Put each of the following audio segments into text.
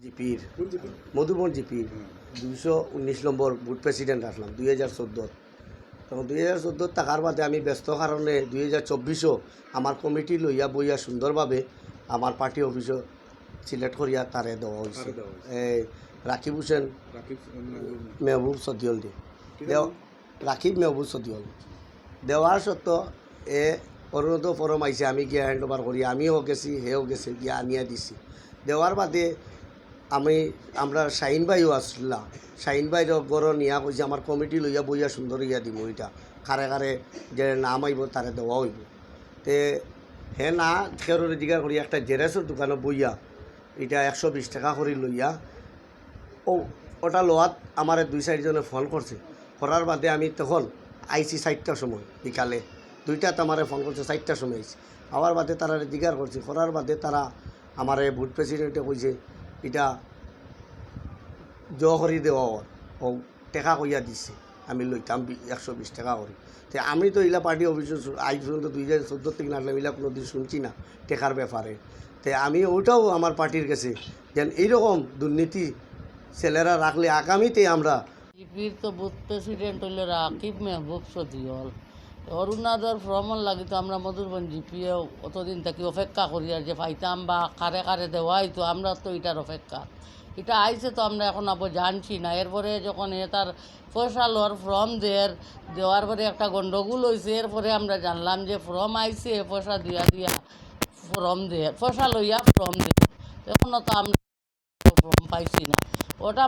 জিপির মধুবন জিপির 219 নম্বর booth president আসলাম 2014। তখন 2014 টাকার বাদে আমি ব্যস্ত কারণে 2024ও আমার কমিটি লইয়া বইয়া সুন্দরভাবে আমার পার্টি অফিসও সিলেক্ট করিয়া তারে দেওয়া হয়েছে। এই রাকিব হোসেন মেহবুব সদিয়ল দি রাকিব মেহবুব সদিয়ল দেওয়ার সত্ত্বেও অরুণোদয় ফরম আইসে, আমি গিয়া হ্যান্ড ওভার করি, আমিও গেছি, হেও গেছে, গিয়া আনিয়া দিছি। দেওয়ার বাদে আমরা শাহিন ভাইও আসলাম, শাহিন ভাইর গড় নিয়া কইছে আমার কমিটি লইয়া বইয়া সুন্দর ইয়া দিব, ওইটা কারে কারে যে নাম আইব তারে দেওয়া হইব। তে হে না খেরোর জিগার করি একটা জেরেসের দোকানে বইয়া এটা 120 টাকা করে লইয়া ওটা লোয়াত আমার 2-4 জনে ফোন করছে। করার বাদে আমি তখন আইসি 4টার সময় বিকালে, 2টাতে আমার ফোন করছে, 4টার সময় আইসি। আবার বাদে তারা জিজ্ঞাসা করছে, করার বাদে তারা আমার বুথ প্রেসিডেন্টে কইছে এটা করি দেওয়া ও টেকা কইয়া দিছে, আমি লইতাম 120 টাকা করি। তো আমি তো এগুলা পার্টি অফিসে আজ পর্যন্ত 2014 থেকে না এগুলা কোনো দিন শুনছি না টেকার ব্যাপারে। তো আমি ওটাও আমার পার্টির কাছে যেন এইরকম দুর্নীতি ছেলেরা রাখলে আগামীতে আমরা জিপির তো বুথ প্রেসিডেন্ট হইলে রাকিব মেহবুব সদিয়ল অরুণাদর ভ্রমণ লাগি তো আমরা মধুরবন জিপিও অতদিন থাকি অপেক্ষা করি আর যে পাইতাম বা কারে কারে দেওয়াই তো আমরা তো এটার অপেক্ষা। এটা আইছে তো আমরা এখন আবার জানছি না। এরপরে যখন তার পয়সা লওয়ার ফর্ম দেওয়ার পরে একটা গণ্ডগোল হয়েছে, এরপরে আমরা জানলাম যে ফর্ম আইছে, পয়সা দিয়া ফর্ম পয়সা লইয়া ফর্ম এখনও তো আমরা ফর্ম পাইছি না। ওটা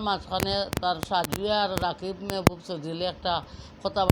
মাঝখানে তার সাজুয়া আর রাকিব মেহবুব সদিলে একটা কথা